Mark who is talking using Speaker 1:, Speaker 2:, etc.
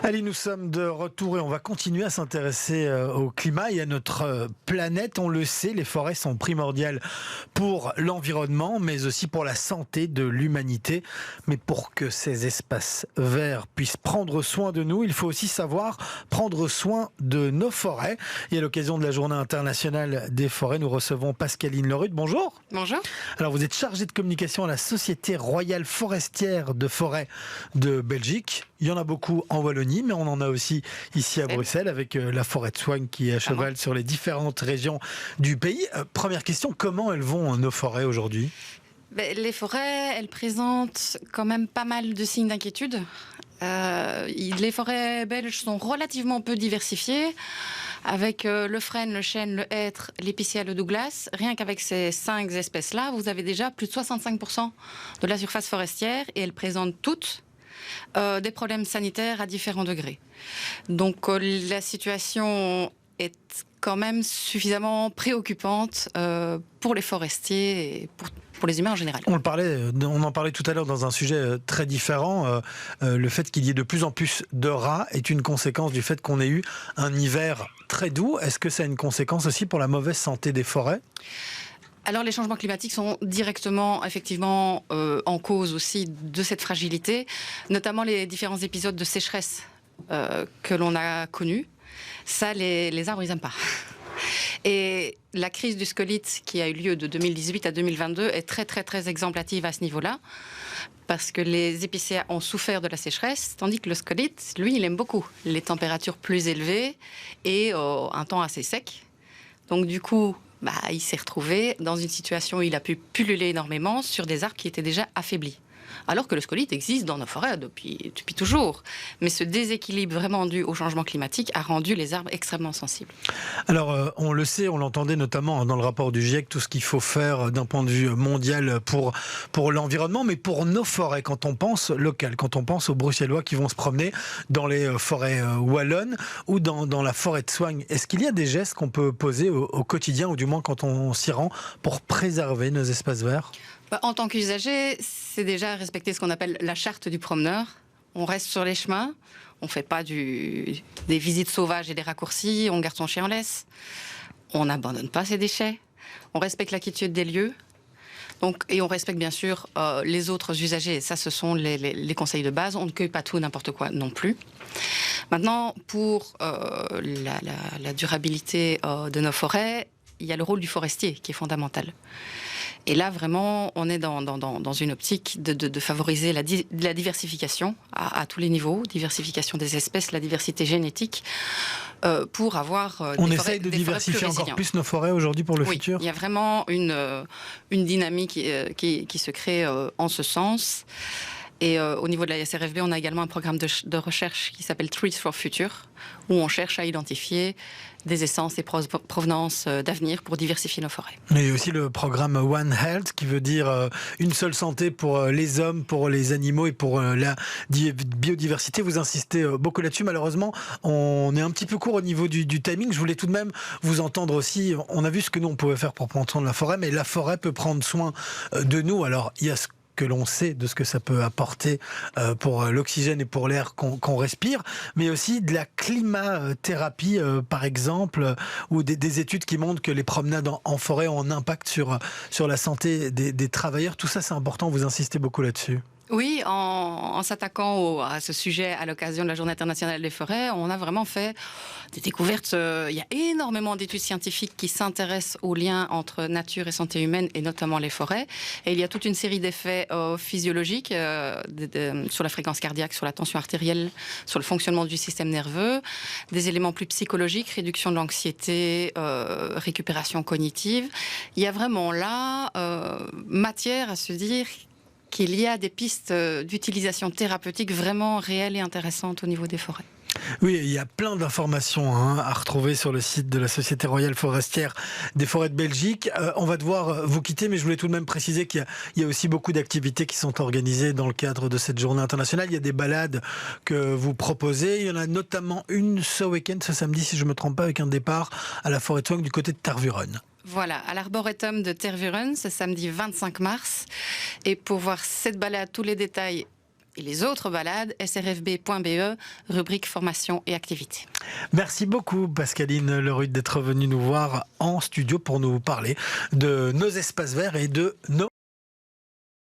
Speaker 1: Allez, nous sommes de retour et on va continuer à s'intéresser au climat et à notre planète. On le sait, les forêts sont primordiales pour l'environnement, mais aussi pour la santé de l'humanité. Mais pour que ces espaces verts puissent prendre soin de nous, il faut aussi savoir prendre soin de nos forêts. Et à l'occasion de la Journée internationale des forêts, nous recevons Pascaline Lerude. Bonjour.
Speaker 2: Bonjour.
Speaker 1: Alors, vous êtes chargée de communication à la Société royale forestière de forêt de Belgique. Il y en a beaucoup en Wallonie, mais on en a aussi ici à Bruxelles avec la forêt de Soignes qui est à cheval sur les différentes régions du pays. Première question, comment elles vont nos forêts aujourd'hui ?
Speaker 2: Les forêts, elles présentent quand même pas mal de signes d'inquiétude. Les forêts belges sont relativement peu diversifiées, avec le frêne, le chêne, le hêtre, l'épicéa, le Douglas. Rien qu'avec ces 5 espèces-là, vous avez déjà plus de 65% de la surface forestière et elles présentent toutes des problèmes sanitaires à différents degrés. Donc la situation est quand même suffisamment préoccupante pour les forestiers et pour les humains en général.
Speaker 1: On en parlait tout à l'heure dans un sujet très différent. Le fait qu'il y ait de plus en plus de rats est une conséquence du fait qu'on ait eu un hiver très doux. Est-ce que ça a une conséquence aussi pour la mauvaise santé des forêts ?
Speaker 2: Alors les changements climatiques sont directement, effectivement, en cause aussi de cette fragilité, notamment les différents épisodes de sécheresse que l'on a connus. Ça, les arbres, ils n'aiment pas. Et la crise du scolyte qui a eu lieu de 2018 à 2022 est très, très, très exemplative à ce niveau-là, parce que les épicéas ont souffert de la sécheresse, tandis que le scolyte, lui, il aime beaucoup les températures plus élevées et un temps assez sec. Donc du coup, il s'est retrouvé dans une situation où il a pu pulluler énormément sur des arbres qui étaient déjà affaiblis. Alors que le scolyte existe dans nos forêts depuis toujours. Mais ce déséquilibre vraiment dû au changement climatique a rendu les arbres extrêmement sensibles.
Speaker 1: Alors, on le sait, on l'entendait notamment dans le rapport du GIEC, tout ce qu'il faut faire d'un point de vue mondial pour l'environnement, mais pour nos forêts, quand on pense local, quand on pense aux Bruxellois qui vont se promener dans les forêts wallonnes ou dans la forêt de Soignes, est-ce qu'il y a des gestes qu'on peut poser au quotidien, ou du moins quand on s'y rend, pour préserver nos espaces verts ?
Speaker 2: En tant qu'usager, c'est déjà respecter ce qu'on appelle la charte du promeneur. On reste sur les chemins, on ne fait pas des visites sauvages et des raccourcis, on garde son chien en laisse, on n'abandonne pas ses déchets, on respecte la quiétude des lieux, et on respecte bien sûr les autres usagers. Et ça, ce sont les conseils de base. On ne cueille pas tout, n'importe quoi non plus. Maintenant, pour la durabilité de nos forêts, il y a le rôle du forestier qui est fondamental. Et là, vraiment, on est dans une optique de favoriser la diversification à tous les niveaux, diversification des espèces, la diversité génétique, pour avoir
Speaker 1: on essaye de diversifier encore plus nos forêts aujourd'hui pour le futur.
Speaker 2: Il y a vraiment une dynamique qui se crée en ce sens. Et au niveau de la SRFB, on a également un programme de recherche qui s'appelle Trees for Future, où on cherche à identifier des essences et provenances d'avenir pour diversifier nos forêts.
Speaker 1: Il y a aussi le programme One Health, qui veut dire une seule santé pour les hommes, pour les animaux et pour la biodiversité. Vous insistez beaucoup là-dessus. Malheureusement, on est un petit peu court au niveau du timing. Je voulais tout de même vous entendre aussi. On a vu ce que nous, on pouvait faire pour prendre soin de la forêt, mais la forêt peut prendre soin de nous. Alors, il y a ce que l'on sait de ce que ça peut apporter pour l'oxygène et pour l'air qu'on respire, mais aussi de la climathérapie, par exemple, ou des études qui montrent que les promenades en forêt ont un impact sur la santé des travailleurs. Tout ça, c'est important, vous insistez beaucoup là-dessus.
Speaker 2: Oui, en s'attaquant à ce sujet à l'occasion de la Journée internationale des forêts, on a vraiment fait des découvertes. Il y a énormément d'études scientifiques qui s'intéressent aux liens entre nature et santé humaine, et notamment les forêts. Et il y a toute une série d'effets physiologiques sur la fréquence cardiaque, sur la tension artérielle, sur le fonctionnement du système nerveux, des éléments plus psychologiques, réduction de l'anxiété, récupération cognitive. Il y a vraiment là matière à se dire qu'il y a des pistes d'utilisation thérapeutique vraiment réelles et intéressantes au niveau des forêts.
Speaker 1: Oui, il y a plein d'informations à retrouver sur le site de la Société royale forestière des forêts de Belgique. On va devoir vous quitter, mais je voulais tout de même préciser qu'il y a aussi beaucoup d'activités qui sont organisées dans le cadre de cette journée internationale. Il y a des balades que vous proposez. Il y en a notamment une ce week-end, ce samedi, si je ne me trompe pas, avec un départ à la forêt de Soignes du côté de Tervuren.
Speaker 2: Voilà, à l'Arboretum de Tervuren, ce samedi 25 mars. Et pour voir cette balade, tous les détails Et les autres balades, srfb.be, rubrique formation et activités.
Speaker 1: Merci beaucoup Pascaline Lerud d'être venue nous voir en studio pour nous parler de nos espaces verts et de nos